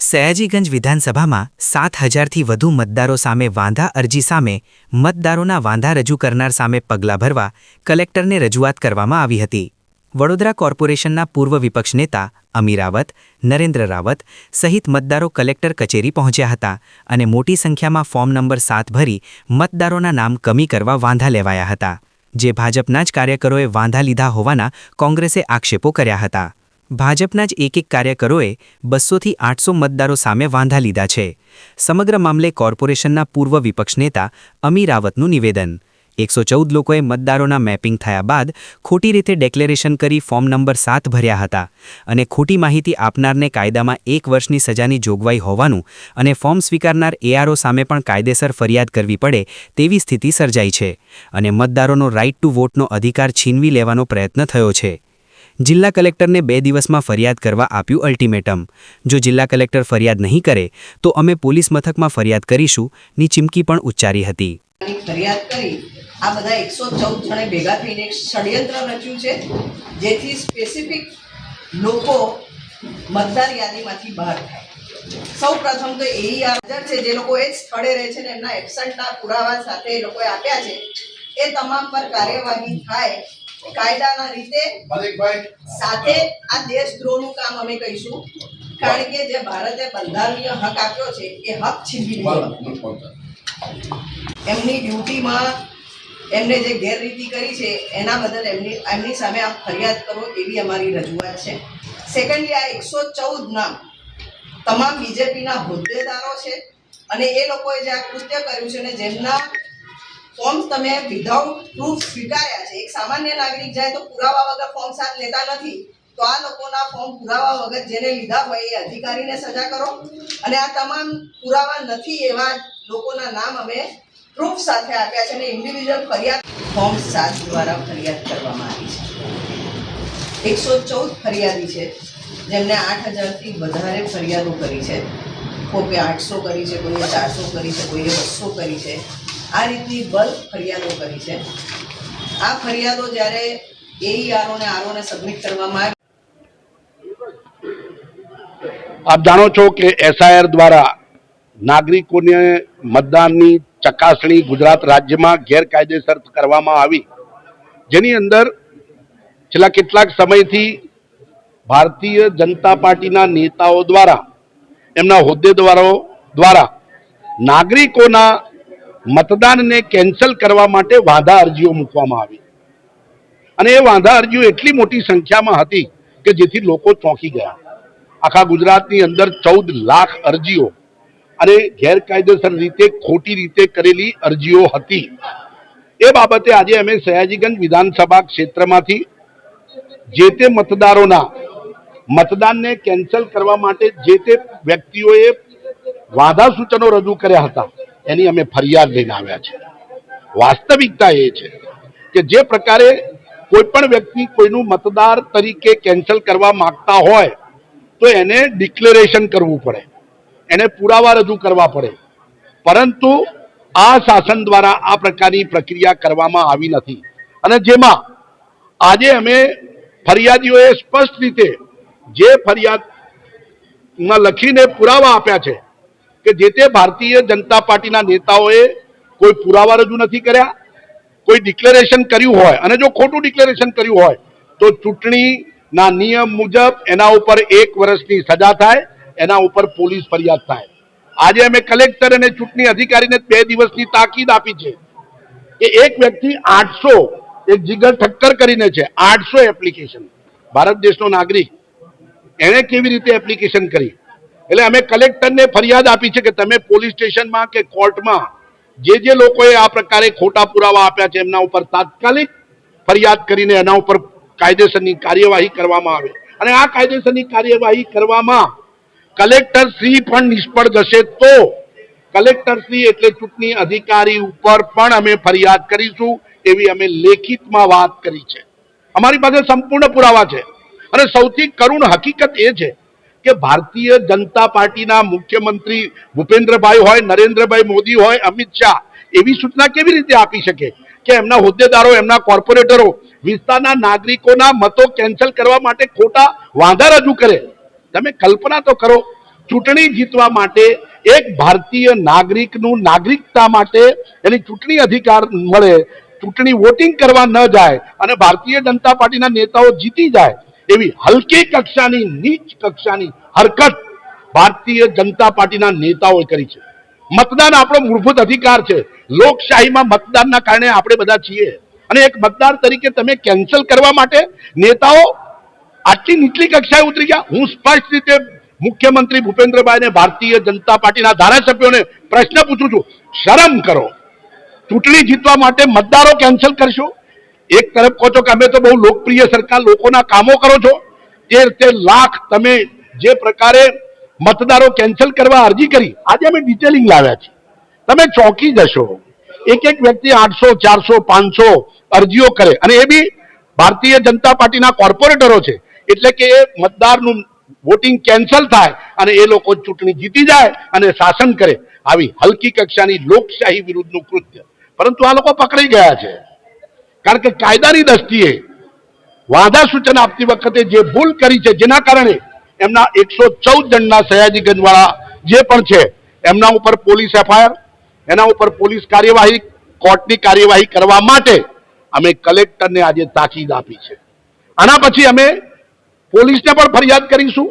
સયાજીગંજ વિધાનસભામાં 7,000થી વધુ મતદારો સામે વાંધા અરજી સામે મતદારોના વાંધા રજૂ કરનાર સામે પગલાં ભરવા કલેક્ટરને રજૂઆત કરવામાં આવી હતી। વડોદરા કોર્પોરેશનના પૂર્વ વિપક્ષ નેતા અમી રાવત, નરેન્દ્ર રાવત સહિત મતદારો કલેક્ટર કચેરી પહોંચ્યા હતા અને મોટી સંખ્યામાં ફોર્મ નંબર 7 ભરી મતદારોના નામ કમી કરવા વાંધા લેવાયા હતા, જે ભાજપના જ કાર્યકરોએ વાંધા લીધા હોવાના કોંગ્રેસે આક્ષેપો કર્યા હતા। ભાજપના જ એક કાર્યકરોએ 200થી 800 મતદારો સામે વાંધા લીધા છે। સમગ્ર મામલે કોર્પોરેશનના પૂર્વ વિપક્ષ નેતા અમી રાવતનું નિવેદન। 114 લોકોએ મતદારોના મેપિંગ થયા બાદ ખોટી રીતે ડેક્લેરેશન કરી ફોર્મ નંબર 7 ભર્યા હતા અને ખોટી માહિતી આપનારને કાયદામાં 1 વર્ષની સજાની જોગવાઈ હોવાનું અને ફોર્મ સ્વીકારનાર એઆરઓ સામે પણ કાયદેસર ફરિયાદ કરવી પડે તેવી સ્થિતિ સર્જાઈ છે અને મતદારોનો રાઇટ ટુ વોટનો અધિકાર છીનવી લેવાનો પ્રયત્ન થયો છે। જિલ્લા કલેક્ટરને 2 દિવસમાં ફરિયાદ કરવા આપ્યું અલ્ટિમેટમ। જો જિલ્લા કલેક્ટર ફરિયાદ નહીં કરે તો અમે પોલીસ મથકમાં ફરિયાદ કરીશું ની ચીમકી પણ ઉચ્ચારી હતી। ફરિયાદ કરી આ બધા 114 જણે ભેગા થઈને એક ષડયંત્ર રચ્યું છે, જેથી સ્પેસિફિક લોકો મતદાર યાદીમાંથી બહાર થાય। સૌપ્રથમ તો હાજર છે, જે લોકો એ સ્થળે રહે છે ને એમના એબસન્ટના પુરાવા સાથે એ લોકોએ આપ્યા છે, એ તમામ પર કાર્યવાહી થાય કાયદાના રીતે। સાથે આ દેશદ્રોહનું કામ અમે કહીશું, કારણ કે જે ભારતે બંધારણીય હક આપ્યો છે એ હક છીનવી લીધો। એમની ડ્યુટીમાં એમને જે ગેરરીતિ કરી છે એના બદલ એમની સામે આપ ફરિયાદ કરો એવી અમારી રજૂઆત છે। સેકન્ડલી, આ 114 નામ તમામ બીજેપીના હોદ્દેદારો છે અને એ લોકોએ જે આ કૃત્ય કર્યું છે ને જેમના ફોર્મ તમે વિધાઉટ પ્રૂફ સ્વીકાર્યા છે। એક સામાન્ય નાગરિક જાય તો પુરાવા વગર ફોર્મ 7 લેતા નથી, તો આ લોકોના ફોર્મ પુરાવા વગર જેને લીધા હોય એ અધિકારીને સજા કરો અને આ તમામ પુરાવા નથી એવા લોકોના નામ અમે પ્રૂફ સાથે આપ્યા છે અને ઇન્ડિવિજ્યુઅલ ફરિયાદ ફોર્મ 7 દ્વારા ફરિયાદ કરવામાં આવી છે। 114 ફરિયાદી છે જેમને 8,000થી વધારે ફરિયાદો કરી છે। કોઈએ 800 કરી છે, કોઈએ 400 કરી છે, કોઈએ 200 કરી છે। આ રીતની બલ્ક ફરિયાદો કરી છે। આ ફરિયાદો જ્યારે એઈઆરઓ અને આરઓને સબમિટ કરવામાં આપ જાણો છો કે એસઆઈઆર દ્વારા નાગરિકોને મતદાનની ચકાસણી ગુજરાત રાજ્યમાં ગેરકાયદેસર કરવામાં આવી, જેની અંદર છેલ્લા કેટલાક સમયથી ભારતીય જનતા પાર્ટીના નેતાઓ દ્વારા એમના હોદ્દેદારો દ્વારા નાગરિકોના મતદાનને કેન્સલ કરવા માટે વાંધા અરજીઓ મૂકવામાં આવી અને એ વાંધા અરજીઓ એટલી મોટી સંખ્યામાં હતી કે જેથી લોકો ચોંકી ગયા। આખા ગુજરાતની અંદર 14 લાખ અરજીઓ અને ગેરકાયદેસર રીતે ખોટી રીતે કરેલી અરજીઓ હતી। એ બાબતે આજે અમે સયાજીગંજ વિધાનસભા ક્ષેત્રમાંથી જે તે મતદારોના મતદાનને કેન્સલ કરવા માટે જે તે વ્યક્તિઓએ વાંધા સૂચનો રજૂ કર્યા હતા એની અમે ફરિયાદ લઈને આવ્યા છે। વાસ્તવિકતા એ છે કે જે પ્રકારે કોઈ પણ વ્યક્તિ કોઈનું મતદાર તરીકે કેન્સલ કરવા માંગતા હોય તો એને ડિક્લેરેશન કરવું પડે, એને પુરાવા રજૂ કરવા પડે, પરંતુ આ શાસન દ્વારા આ પ્રકારની પ્રક્રિયા કરવામાં આવી નથી અને જેમાં આજે અમે ફરિયાદીઓએ સ્પષ્ટ રીતે જે ફરિયાદમાં લખીને પુરાવા આપ્યા છે કે જે તે ભારતીય જનતા પાર્ટીના નેતાઓએ કોઈ પુરાવા રજૂ નથી કર્યા, કોઈ ડિક્લેરેશન કર્યું હોય અને જો ખોટું ડિક્લેરેશન કર્યું હોય તો ચૂંટણીના નિયમ મુજબ એના ઉપર 1 વર્ષની સજા થાય, એના ઉપર પોલીસ ફરિયાદ થાય। આજે અમે કલેક્ટર અને ચૂંટણી અધિકારીને 2 દિવસની તાકીદ આપી છે કે એક વ્યક્તિ 800 એક જીગર ઠક્કર કરીને છે 800 એપ્લિકેશન, ભારત દેશનો નાગરિક, એણે કેવી રીતે એપ્લિકેશન કરી? એટલે અમે કલેક્ટરને ફરિયાદ આપી છે કે તમે પોલીસ સ્ટેશનમાં કે કોર્ટમાં જે લોકોએ આ પ્રકારે ખોટા પુરાવા આપ્યા છે એમના ઉપર તાત્કાલિક ફરિયાદ કરીને એના ઉપર કાયદેસરની કાર્યવાહી કરવામાં આવે અને આ કાયદેસરની કાર્યવાહી કરવામાં કલેક્ટર શ્રી પણ નિષ્ફળ જશે તો કલેક્ટર શ્રી એટલે ચૂંટણી અધિકારી ઉપર પણ અમે ફરિયાદ કરીશું એવી અમે લેખિતમાં વાત કરી છે। અમારી પાસે સંપૂર્ણ પુરાવા છે અને સૌથી કરુણ હકીકત એ છે કે ભારતીય જનતા પાર્ટીના મુખ્યમંત્રી ભૂપેન્દ્રભાઈ હોય, નરેન્દ્રભાઈ મોદી હોય, અમિત શાહ એવી સૂચના કેવી રીતે આપી શકે કે એમના હોદ્દેદારો, એમના કોર્પોરેટરો વિસ્તારના નાગરિકોના મતો કેન્સલ કરવા માટે ખોટા વાંધા રજૂ કરે? તમે કલ્પના તો કરો ચૂંટણી જીતવા માટે એક ભારતીય નાગરિકનું નાગરિકતા માટે એની ચૂંટણી અધિકાર મળે, ચૂંટણી વોટિંગ કરવા ન જાય અને ભારતીય જનતા પાર્ટીના નેતાઓ જીતી જાય એવી હલકી કક્ષાની નીચ કક્ષાની હરકત ભારતીય જનતા પાર્ટીના નેતાઓએ કરી છે. મતદાન આપણો મૂળભૂત અધિકાર છે. લોકશાહીમાં મતદાનના કારણે આપણે બધા છીએ અને એક મતદાર તરીકે તમે કેન્સલ કરવા માટે નેતાઓ આટલી નીચલી કક્ષાએ ઉતરી ગયા. હું સ્પષ્ટ રીતે મુખ્યમંત્રી ભૂપેન્દ્રભાઈ અને ભારતીય જનતા પાર્ટીના ધારાસભ્યોને પ્રશ્ન પૂછું છું, શરમ કરો. ચૂંટણી જીતવા માટે મતદારો કેન્સલ કરશો. એક તરફ કહો છો કે અમે તો બહુ લોકપ્રિય સરકાર, લોકોના કામો કરો છો. 13 લાખ તમે જે પ્રકારે મતદારો કેન્સલ કરવા અરજી કરી, આજે અમે ડિટેલિંગ લાવ્યા છીએ. તમે ચોંકી જશો. એક વ્યક્તિ 800, 400, 500 અરજીઓ કરે અને એ બી ભારતીય જનતા પાર્ટીના કોર્પોરેટરો છે. એટલે કે એ મતદારનું વોટિંગ કેન્સલ થાય અને એ લોકો ચૂંટણી જીતી જાય અને શાસન કરે. આવી હલકી કક્ષાની લોકશાહી વિરુદ્ધનું કૃત્ય. પરંતુ આ લોકો પકડાઈ ગયા છે કારણ કે કાયદાની દ્રષ્ટિએ વાંધા સૂચન આપતી વખતે જે ભૂલ કરી છે, જેના કારણે એમના 114 જણના સયાજીગંજવાળા જે પણ છે એમના ઉપર પોલીસ એફઆઈઆર, એના ઉપર પોલીસ કાર્યવાહી, કોર્ટની કાર્યવાહી કરવા માટે અમે કલેક્ટરને આજે તાકીદ આપી છે. આના પછી અમે પોલીસને પણ ફરિયાદ કરીશું,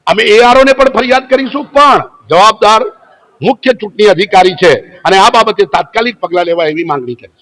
અમે એઆરઓને પણ ફરિયાદ કરીશું, પણ જવાબદાર મુખ્ય ચૂંટણી અધિકારી છે અને આ બાબતે તાત્કાલિક પગલાં લેવા એવી માંગણી કરીશું.